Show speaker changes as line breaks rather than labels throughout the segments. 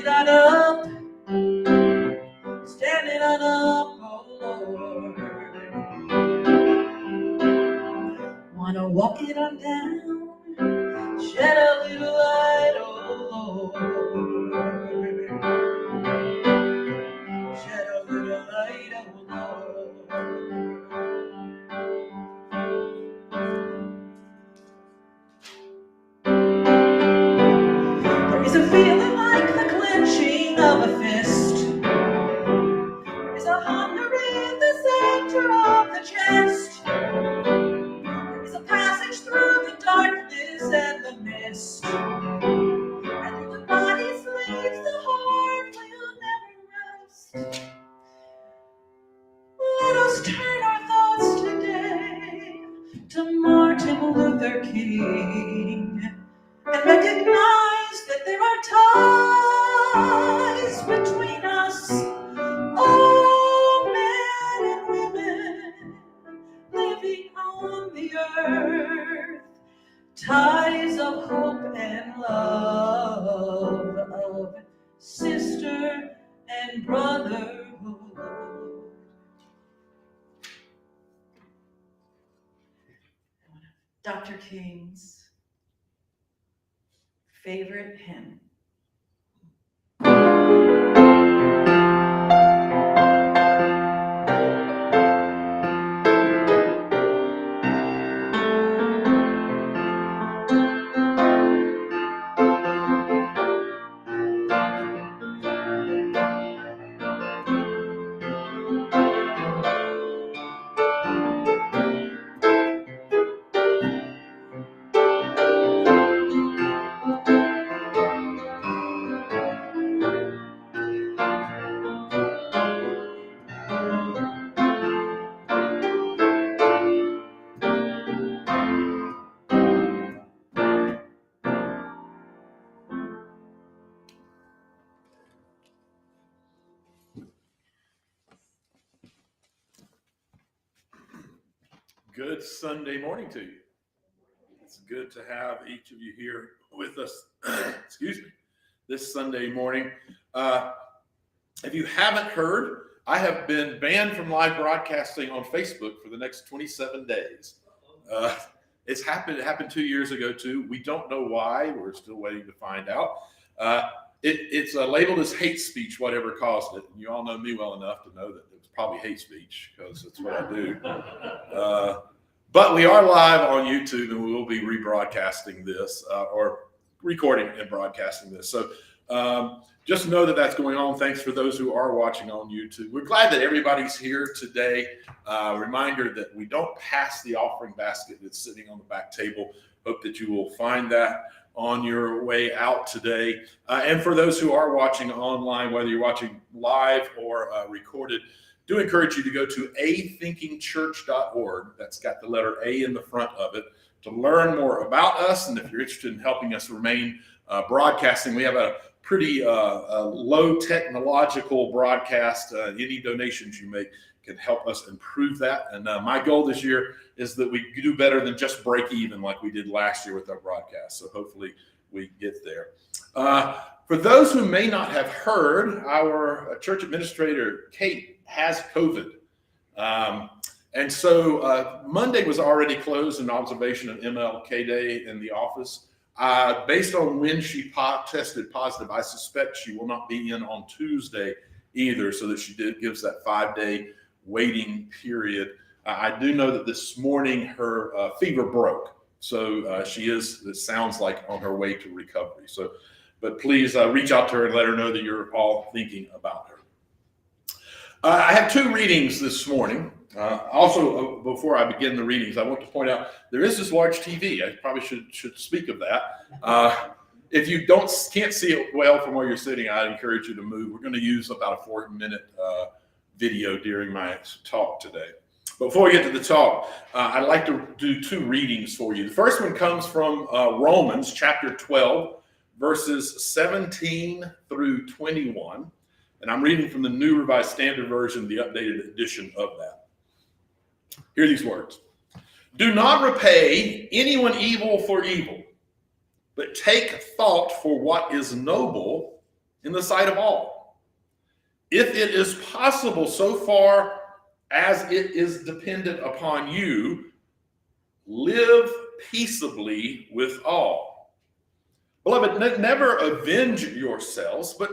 standing on up, standing on up, oh Lord. Wanna walk it on down, shed a little light, oh Lord. Shed a little light, oh Lord. There is a feeling like the clenching of a fist. There is a hunger in the center of the chest. There is a passage through the darkness and the mist. And through the body sleeps, the heart will never rest. Let us turn our thoughts today to Martin Luther King and recognize that there are ties between us, all men and women living on the earth, ties of hope and love, of sister and brotherhood. Dr. King's favorite hymn.
Good Sunday morning to you. It's good to have each of you here with us, excuse me, this Sunday morning. If you haven't heard, I have been banned from live broadcasting on Facebook for the next 27 days. It happened 2 years ago too. We don't know why. We're still waiting to find out. It's labeled as hate speech, whatever caused it. And you all know me well enough to know that it was probably hate speech because that's what I do. But we are live on YouTube, and we will be rebroadcasting this or recording and broadcasting this. So just know that that's going on. Thanks for those who are watching on YouTube. We're glad that everybody's here today. Reminder that we don't pass the offering basket that's sitting on the back table. Hope that you will find that on your way out today. And for those who are watching online, whether you're watching live or recorded, do encourage you to go to athinkingchurch.org. That's got the letter A in the front of it to learn more about us. And if you're interested in helping us remain broadcasting, we have a pretty low technological broadcast. Any donations you make can help us improve that. And my goal this year is that we do better than just break even like we did last year with our broadcast. So hopefully we get there. For those who may not have heard, our church administrator, Kate, has COVID. And so Monday was already closed in observation of MLK Day in the office. Based on when she tested positive, I suspect she will not be in on Tuesday either, so that she gives that 5-day waiting period. I do know that this morning her fever broke. So she is, it sounds like, on her way to recovery. So, but please reach out to her and let her know that you're all thinking about her. I have 2 readings this morning. Also, before I begin the readings, I want to point out there is this large TV. I probably should speak of that. If you can't see it well from where you're sitting, I'd encourage you to move. We're going to use about a 4-minute video during my talk today. Before we get to the talk, I'd like to do 2 readings for you. The first one comes from Romans chapter 12, verses 17 through 21. And I'm reading from the New Revised Standard Version, the updated edition of that. Hear these words. Do not repay anyone evil for evil, but take thought for what is noble in the sight of all. If it is possible, so far as it is dependent upon you, live peaceably with all. Beloved, never avenge yourselves, but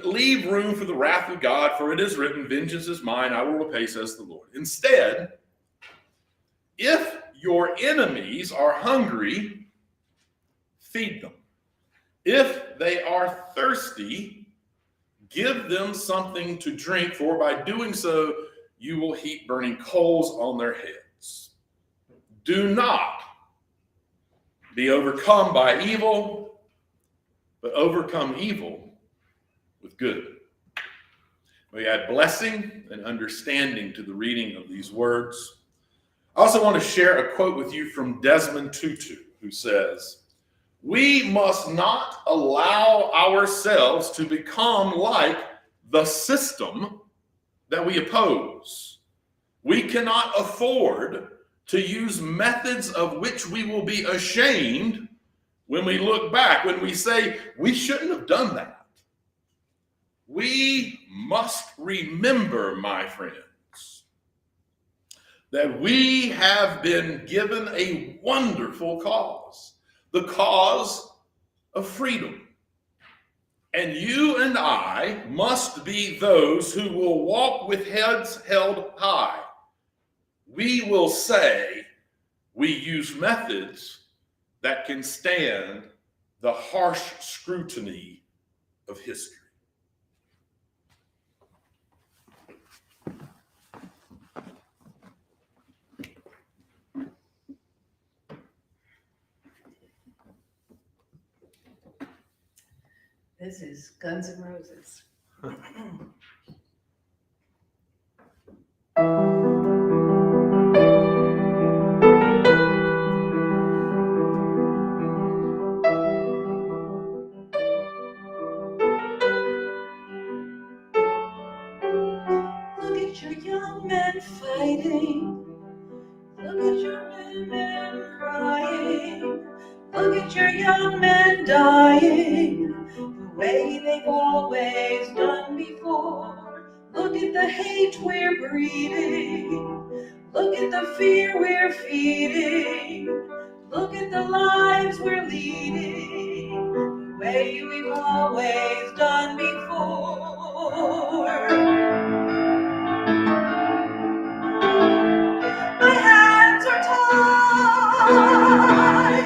leave room for the wrath of God, for it is written, vengeance is mine, I will repay, says the Lord. Instead, if your enemies are hungry, feed them. If they are thirsty, give them something to drink, for by doing so, you will heap burning coals on their heads. Do not be overcome by evil, but overcome evil with good. We add blessing and understanding to the reading of these words. I also want to share a quote with you from Desmond Tutu, who says, "We must not allow ourselves to become like the system that we oppose. We cannot afford to use methods of which we will be ashamed when we look back, when we say, we shouldn't have done that. We must remember, my friends, that we have been given a wonderful cause, the cause of freedom. And you and I must be those who will walk with heads held high. We will say we use methods that can stand the harsh scrutiny of history.
This is Guns N' Roses. Look at your young men fighting. Look at your women crying. Look at your young men dying the way they've always done before. Look at the hate we're breeding. Look at the fear we're feeding. Look at the lives we're leading the way we've always done before. My hands are tied.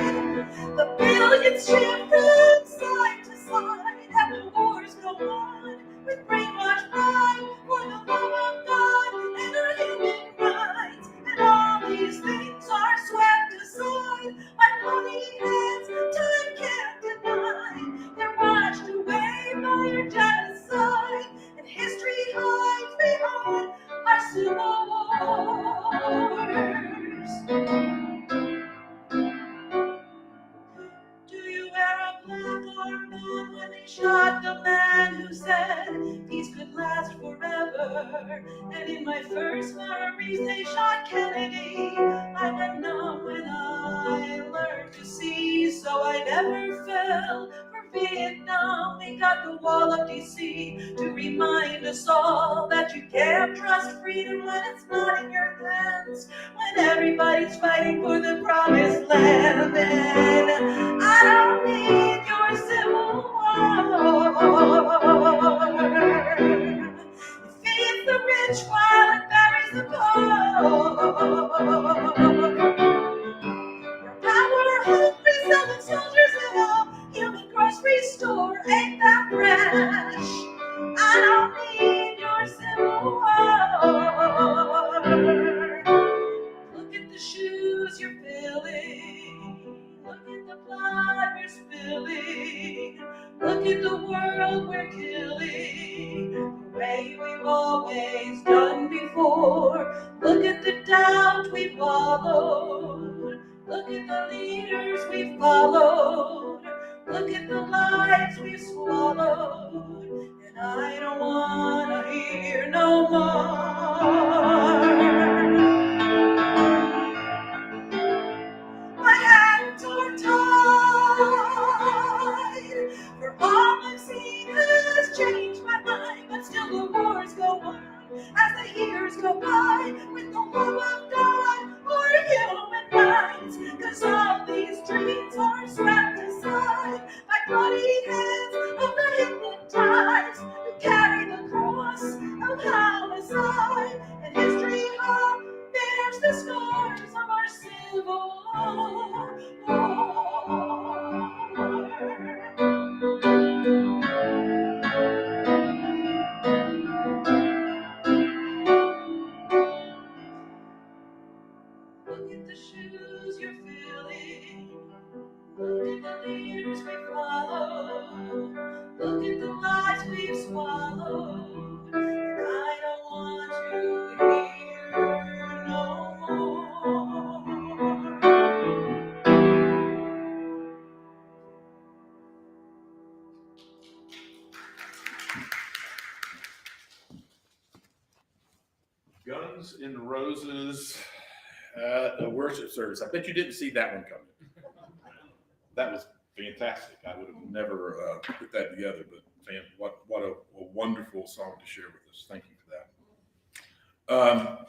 The billions shift from side to side, and the wars go on with brainwashed pride for the love of God and our human rights. And all these things are swept aside by bloody hands time can't deny. They're washed away by your genocide, and history hides behind our civil wars. Do you wear a black armband when they shot the man who said peace could last forever? And in my first memories they shot Kennedy. I went numb when I learned to see, so I never fell for Vietnam. We got the wall of DC to remind us all that you can't trust freedom when it's not in your hands, when everybody's fighting for the promised land. And I don't need your civil war. It feeds the rich while it buries the poor. Your power, hungry, selling soldiers in a human grocery store, ain't that fresh? I don't need your civil war. Look at the shoes you're filling. Look at the blood we're spilling. Look at the world we're killing the way we've always done before. Look at the doubt we've followed. Look at the leaders we've followed. Look at the lies we've swallowed. And I don't want to hear no more. My hands are tied, for all I've seen has
Guns N' Roses at a worship service. I bet you didn't see that one coming. That was fantastic. I would have never put that together, but man, what a wonderful song to share with us. Thank you for that.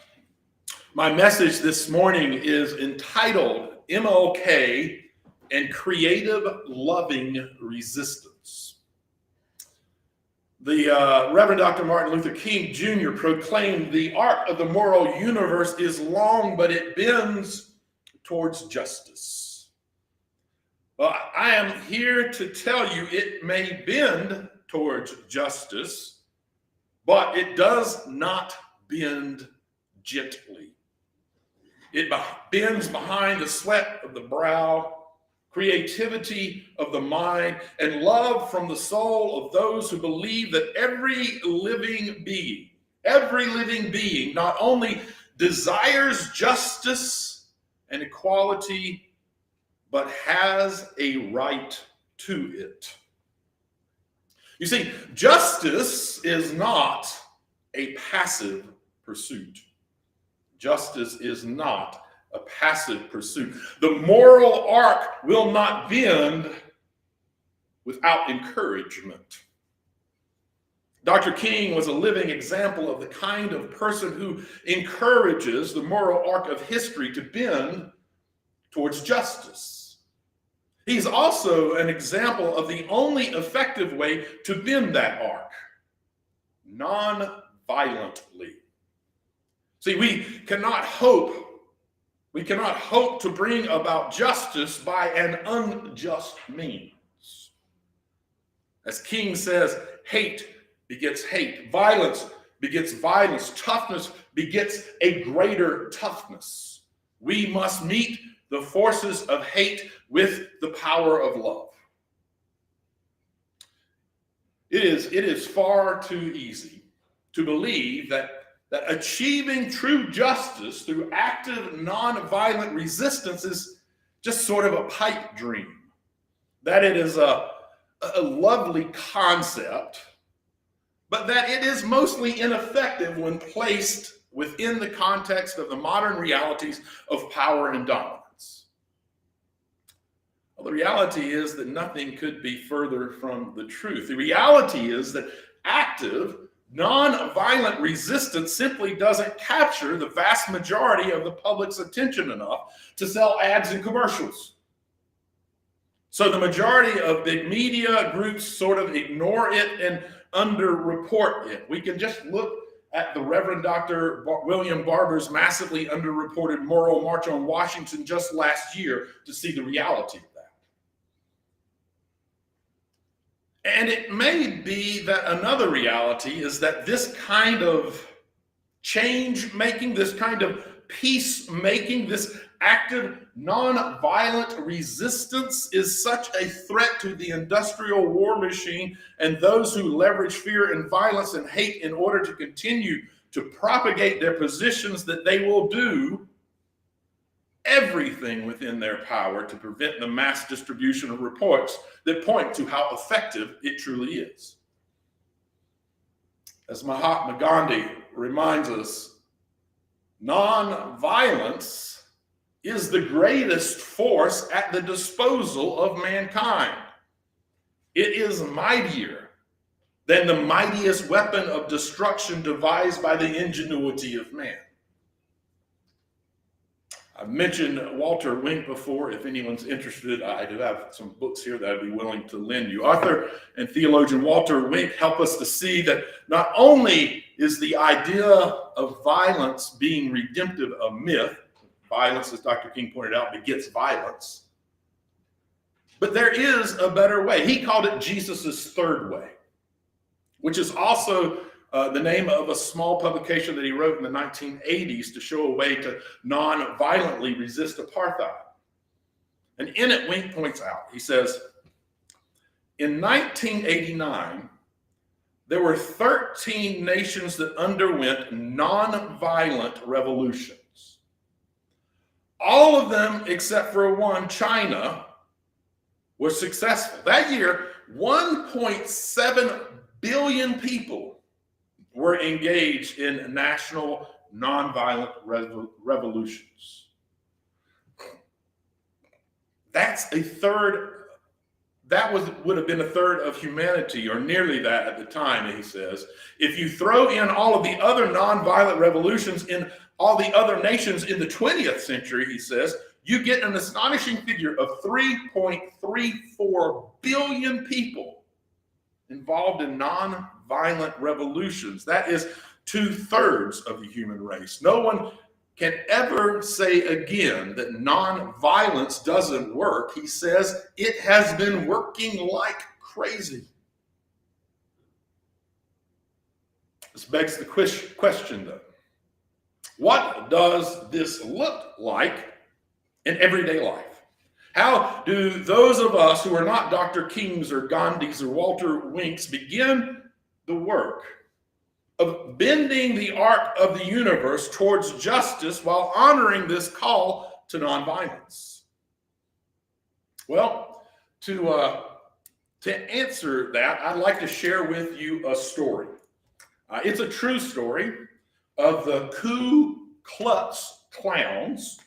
My message this morning is entitled MLK and Creative Loving Resistance. The Reverend Dr. Martin Luther King Jr. proclaimed, "The arc of the moral universe is long, but it bends towards justice." Well, I am here to tell you it may bend towards justice, but it does not bend gently. It bends behind the sweat of the brow, creativity of the mind, and love from the soul of those who believe that every living being not only desires justice and equality, but has a right to it. You see, justice is not a passive pursuit. Justice is not a passive pursuit. The moral arc will not bend without encouragement. Dr. King was a living example of the kind of person who encourages the moral arc of history to bend towards justice. He's also an example of the only effective way to bend that arc: non-violently. See, we cannot hope to bring about justice by an unjust means. As King says, hate begets hate, violence begets violence, toughness begets a greater toughness. We must meet the forces of hate with the power of love. It is far too easy to believe that achieving true justice through active, nonviolent resistance is just sort of a pipe dream, that it is a lovely concept, but that it is mostly ineffective when placed within the context of the modern realities of power and dominance. Well, the reality is that nothing could be further from the truth. The reality is that active, non-violent resistance simply doesn't capture the vast majority of the public's attention enough to sell ads and commercials. So the majority of big media groups sort of ignore it and underreport it. We can just look at the Reverend Dr. William Barber's massively underreported Moral March on Washington just last year to see the reality of that. And it may be that another reality is that this kind of change making, this kind of peace making, this active, non-violent resistance is such a threat to the industrial war machine and those who leverage fear and violence and hate in order to continue to propagate their positions that they will do everything within their power to prevent the mass distribution of reports that point to how effective it truly is. As Mahatma Gandhi reminds us, non-violence is the greatest force at the disposal of mankind. It is mightier than the mightiest weapon of destruction devised by the ingenuity of man. I've mentioned Walter Wink before. If anyone's interested, I do have some books here that I'd be willing to lend you. Author and theologian Walter Wink helped us to see that not only is the idea of violence being redemptive a myth, violence, as Dr. King pointed out, begets violence, but there is a better way. He called it Jesus's third way, which is also the name of a small publication that he wrote in the 1980s to show a way to non-violently resist apartheid. And in it, Wink points out, he says, in 1989, there were 13 nations that underwent non-violent revolutions. All of them, except for one, China, were successful. That year, 1.7 billion people were engaged in national nonviolent revolutions. That's a third. Would have been a third of humanity, or nearly that at the time, he says. If you throw in all of the other nonviolent revolutions in all the other nations in the 20th century, he says, you get an astonishing figure of 3.34 billion people involved in nonviolent revolutions. That is 2/3 of the human race. No one can ever say again that nonviolence doesn't work. He says it has been working like crazy. This begs the question, though. What does this look like in everyday life? How do those of us who are not Dr. Kings or Gandhis or Walter Winks begin the work of bending the arc of the universe towards justice while honoring this call to nonviolence? Well, to answer that, I'd like to share with you a story. It's a true story of the Ku Klux Klans.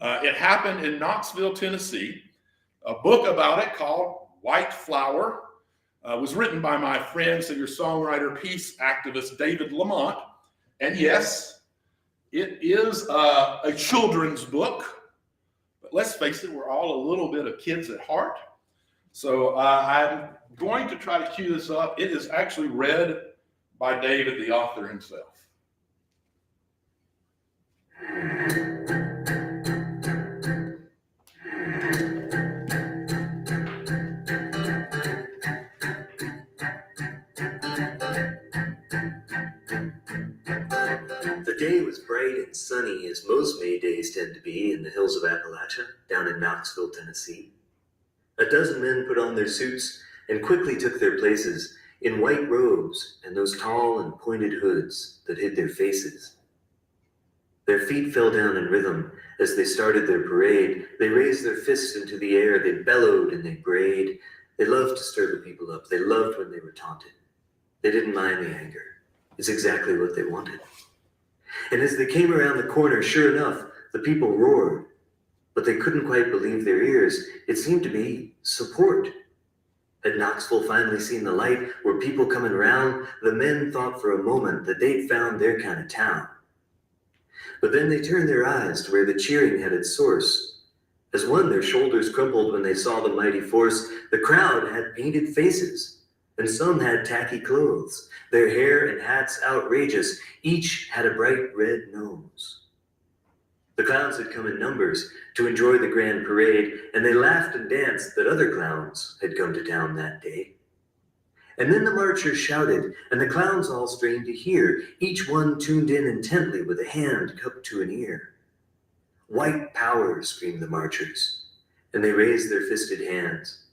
It happened in Knoxville, Tennessee. A book about it called White Flower was written by my friend, singer-songwriter, peace activist David Lamont. And yes, it is a children's book. But let's face it, we're all a little bit of kids at heart. So I'm going to try to cue this up. It is actually read by David, the author himself.
The day was bright and sunny, as most May days tend to be in the hills of Appalachia, down in Knoxville, Tennessee. A dozen men put on their suits and quickly took their places in white robes and those tall and pointed hoods that hid their faces. Their feet fell down in rhythm as they started their parade. They raised their fists into the air, they bellowed and they brayed. They loved to stir the people up. They loved when they were taunted. They didn't mind the anger. It's exactly what they wanted. And as they came around the corner, sure enough, the people roared. But they couldn't quite believe their ears. It seemed to be support. Had Knoxville finally seen the light? Were people coming around? The men thought for a moment that they'd found their kind of town. But then they turned their eyes to where the cheering had its source. As one, their shoulders crumpled when they saw the mighty force. The crowd had painted faces, and some had tacky clothes, their hair and hats outrageous. Each had a bright red nose. The clowns had come in numbers to enjoy the grand parade, and they laughed and danced that other clowns had come to town that day. And then the marchers shouted, and the clowns all strained to hear, each one tuned in intently with a hand cupped to an ear. White power, screamed the marchers, and they raised their fisted hands.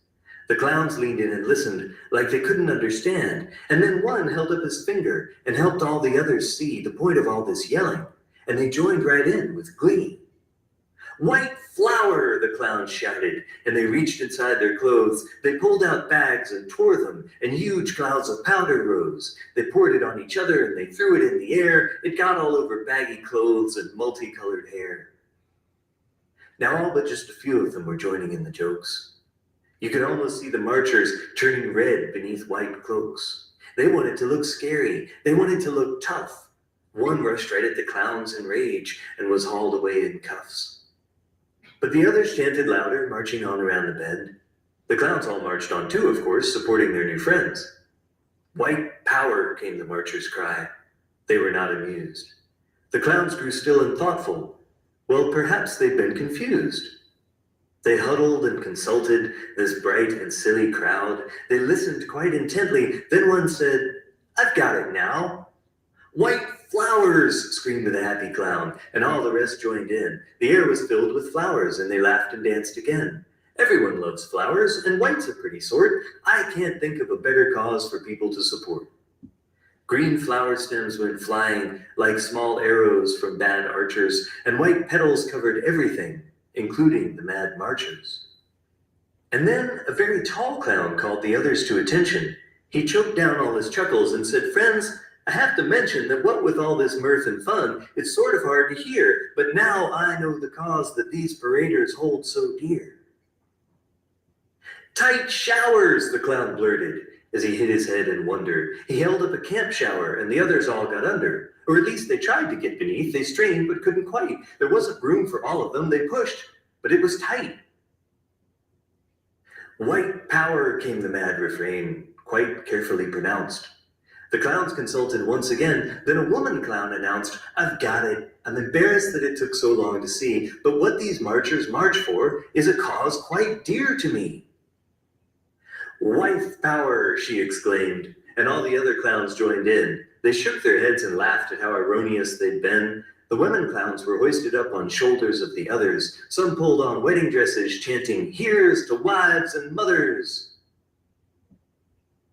The clowns leaned in and listened like they couldn't understand, and then one held up his finger and helped all the others see the point of all this yelling, and they joined right in with glee. White flower, the clowns shouted, and they reached inside their clothes. They pulled out bags and tore them, and huge clouds of powder rose. They poured it on each other, and they threw it in the air. It got all over baggy clothes and multicolored hair. Now all but just a few of them were joining in the jokes. You could almost see the marchers turning red beneath white cloaks. They wanted to look scary. They wanted to look tough. One rushed right at the clowns in rage and was hauled away in cuffs. But the others chanted louder, marching on around the bend. The clowns all marched on too, of course, supporting their new friends. White power, came the marchers' cry. They were not amused. The clowns grew still and thoughtful. Well, perhaps they'd been confused. They huddled and consulted, this bright and silly crowd. They listened quite intently. Then one said, "I've got it now." "White flowers," screamed the happy clown, and all the rest joined in. The air was filled with flowers, and they laughed and danced again. Everyone loves flowers, and white's a pretty sort. I can't think of a better cause for people to support. Green flower stems went flying like small arrows from bad archers, and white petals covered everything, including the mad marchers. And then a very tall clown called the others to attention. He choked down all his chuckles and said, "Friends, I have to mention that what with all this mirth and fun, it's sort of hard to hear, but now I know the cause that these paraders hold so dear. Tight showers, the clown blurted, as he hit his head in wonder. He held up a camp shower, and the others all got under. Or at least they tried to get beneath. They strained, but couldn't quite. There wasn't room for all of them. They pushed, but it was tight. White power, came the mad refrain, quite carefully pronounced. The clowns consulted once again, then a woman clown announced, I've got it. I'm embarrassed that it took so long to see, but what these marchers march for is a cause quite dear to me. Wife power, she exclaimed, and all the other clowns joined in. They shook their heads and laughed at how erroneous they'd been. The women clowns were hoisted up on shoulders of the others. Some pulled on wedding dresses, chanting, Here's to wives and mothers.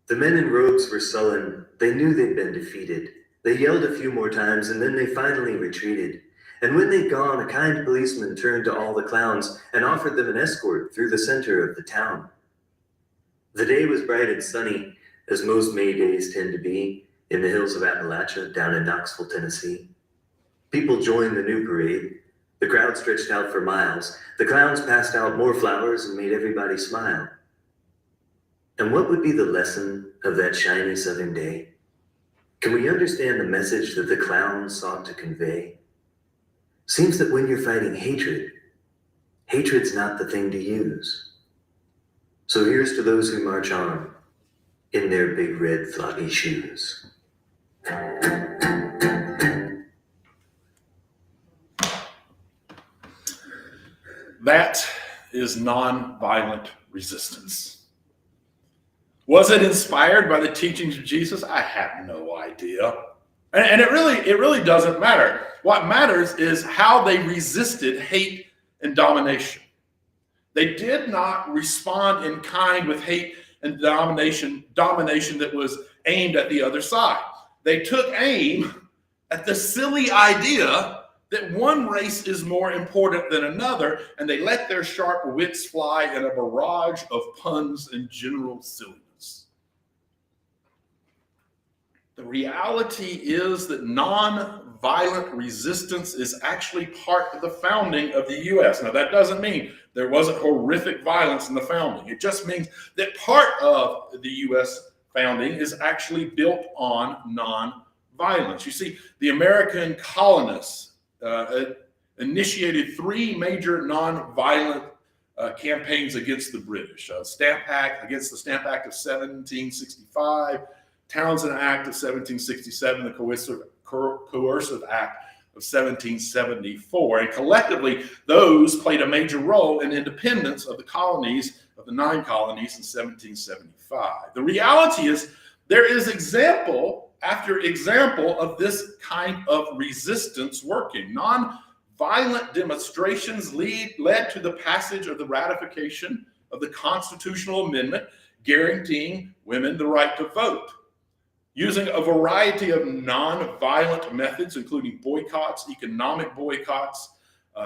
The men in robes were sullen. They knew they'd been defeated. They yelled a few more times, and then they finally retreated. And when they'd gone, a kind policeman turned to all the clowns and offered them an escort through the center of the town. The day was bright and sunny, as most May days tend to be, in the hills of Appalachia, down in Knoxville, Tennessee. People joined the new parade. The crowd stretched out for miles. The clowns passed out more flowers and made everybody smile. And what would be the lesson of that shiny southern day? Can we understand the message that the clowns sought to convey? Seems that when you're fighting hatred, hatred's not the thing to use. So here's to those who march on in their big red floppy shoes.
That is nonviolent resistance. Was it inspired by the teachings of Jesus? I have no idea. And it really doesn't matter. What matters is how they resisted hate and domination. They did not respond in kind with hate and domination that was aimed at the other side. They took aim at the silly idea that one race is more important than another, and they let their sharp wits fly in a barrage of puns and general silliness. The reality is that non-violent resistance is actually part of the founding of the U.S. Now, that doesn't mean there wasn't horrific violence in the founding. It just means that part of the U.S. founding is actually built on non-violence. You see, the American colonists initiated three major non-violent campaigns against the British. Against the Stamp Act of 1765, Townsend Act of 1767, the Coercive Act of 1774. And collectively, those played a major role in independence of the colonies, of the 9 colonies in 1775. The reality is there is example after example of this kind of resistance working. Non-violent demonstrations led to the passage of the ratification of the constitutional amendment guaranteeing women the right to vote. Using a variety of non-violent methods, including boycotts, economic boycotts,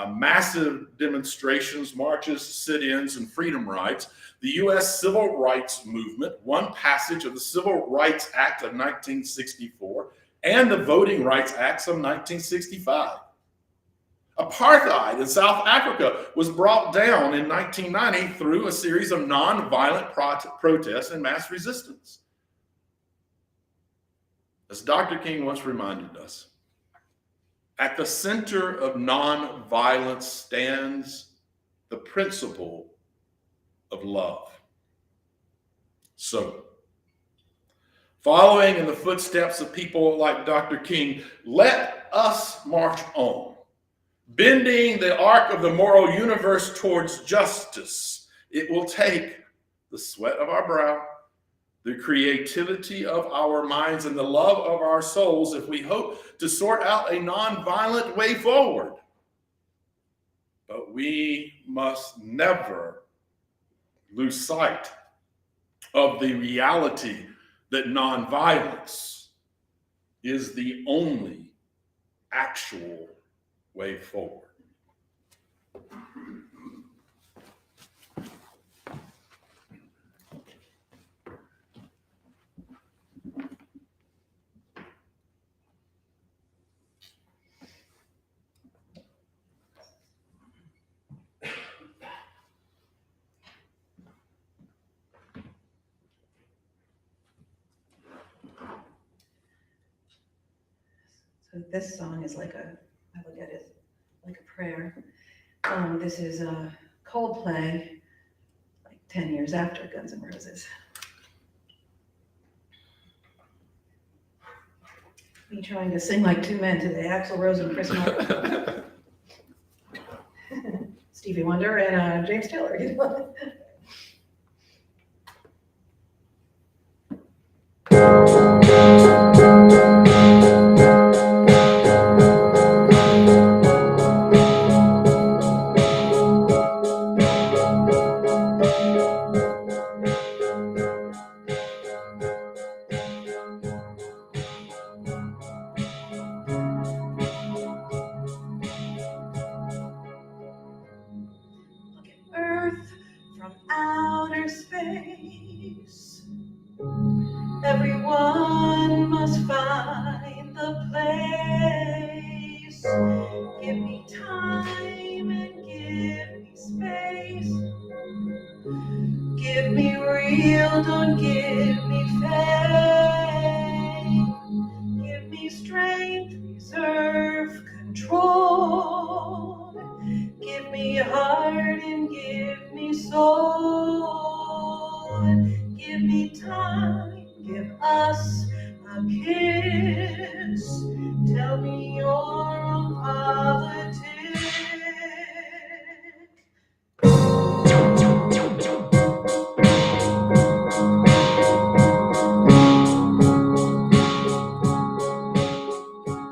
massive demonstrations, marches, sit-ins, and freedom rights, the U.S. Civil Rights Movement won passage of the Civil Rights Act of 1964 and the Voting Rights Acts of 1965. Apartheid in South Africa was brought down in 1990 through a series of non-violent protests and mass resistance. As Dr. King once reminded us, at the center of nonviolence stands the principle of love. So, following in the footsteps of people like Dr. King, let us march on, bending the arc of the moral universe towards justice. It will take the sweat of our brow, the creativity of our minds, and the love of our souls if we hope to sort out a nonviolent way forward. But we must never lose sight of the reality that nonviolence is the only actual way forward.
So this song is like I look at it like a prayer. This is Coldplay, like 10 years after Guns N' Roses. Me trying to sing like two men today, Axl Rose and Chris Martin. Stevie Wonder and James Taylor. You know? Earth from outer space. Everyone must find the place. Give me time and give me space. Give me real, don't give me fake. Give me strength, reserve, control. Give me heart and give me soul. Give me time, give us a kiss. Tell me your own politics.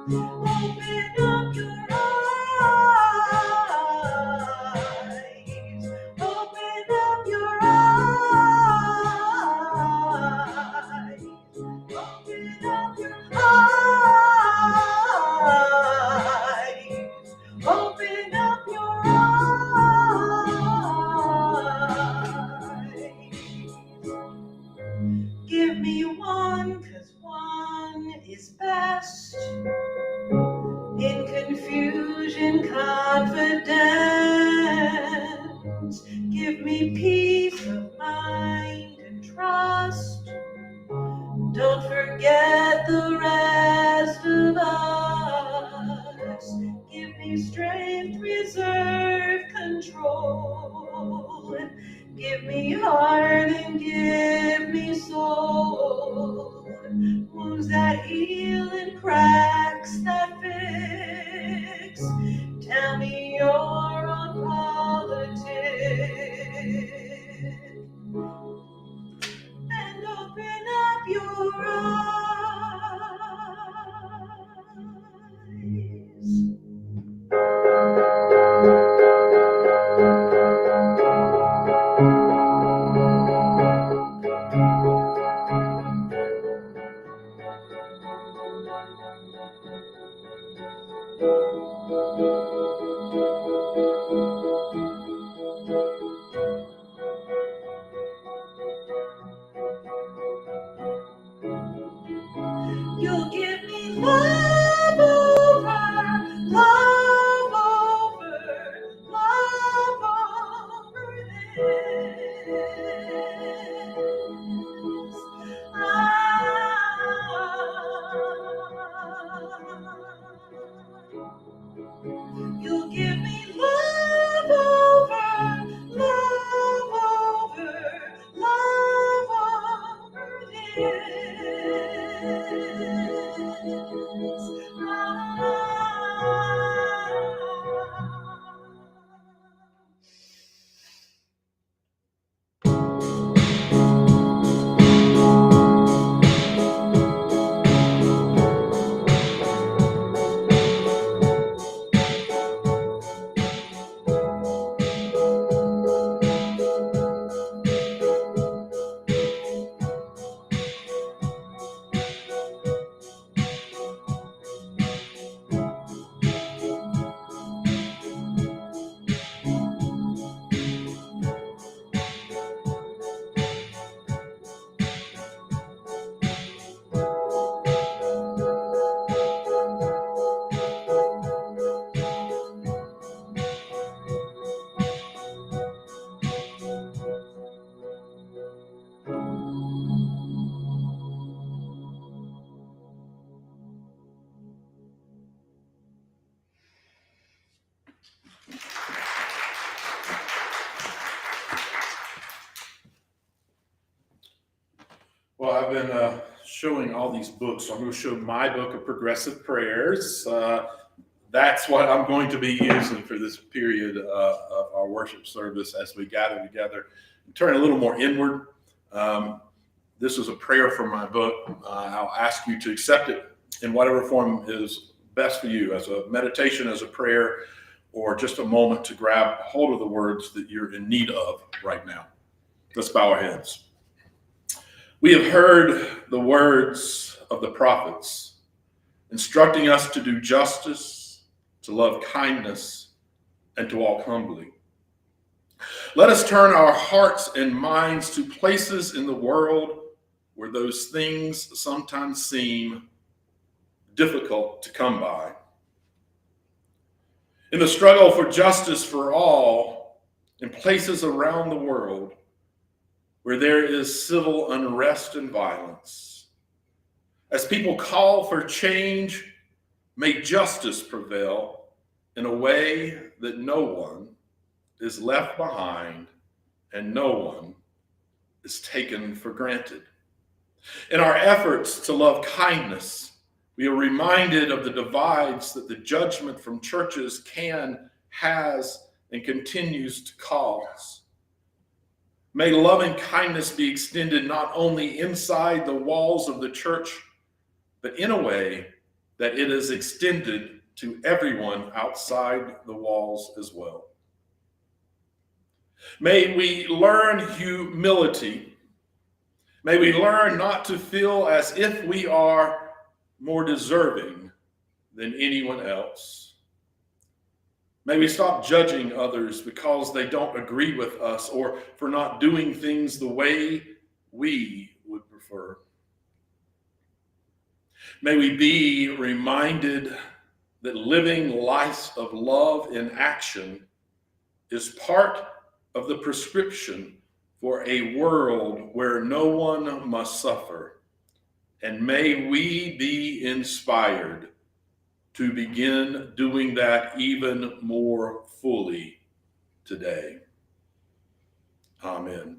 Open up your eyes. Open up your eyes. Open up your eyes. Give me one, 'cause one is best. In confusion, confidence. Give me peace of mind and trust. Don't forget the rest of us. Give me strength, reserve, control. Give me heart and give me soul. Wounds that heal and cracks that fix. Tell me your own politics. And open up your eyes. You'll give me love over, love over, love over this. You'll
Well, I've been showing all these books. So I'm going to show my book of progressive prayers. That's what I'm going to be using for this period of our worship service as we gather together. Turn a little more inward. This is a prayer from my book. I'll ask you to accept it in whatever form is best for you, as a meditation, as a prayer, or just a moment to grab hold of the words that you're in need of right now. Let's bow our heads. We have heard the words of the prophets, instructing us to do justice, to love kindness, and to walk humbly. Let us turn our hearts and minds to places in the world where those things sometimes seem difficult to come by. In the struggle for justice for all, in places around the world where there is civil unrest and violence, as people call for change, may justice prevail in a way that no one is left behind and no one is taken for granted. In our efforts to love kindness, we are reminded of the divides that the judgment from churches can, has, and continues to cause. May loving kindness be extended not only inside the walls of the church, but in a way that it is extended to everyone outside the walls as well. May we learn humility. May we learn not to feel as if we are more deserving than anyone else. May we stop judging others because they don't agree with us or for not doing things the way we would prefer. May we be reminded that living lives of love in action is part of the prescription for a world where no one must suffer. And may we be inspired to begin doing that even more fully today. Amen.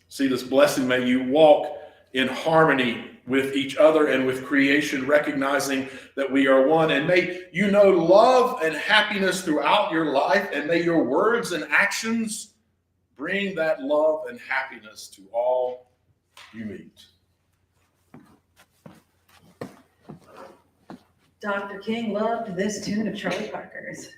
See this blessing. May you walk in harmony with each other and with creation, recognizing that we are one. And may you know love and happiness throughout your life, and may your words and actions bring that love and happiness to all you meet.
Dr. King loved this tune of Charlie Parker's.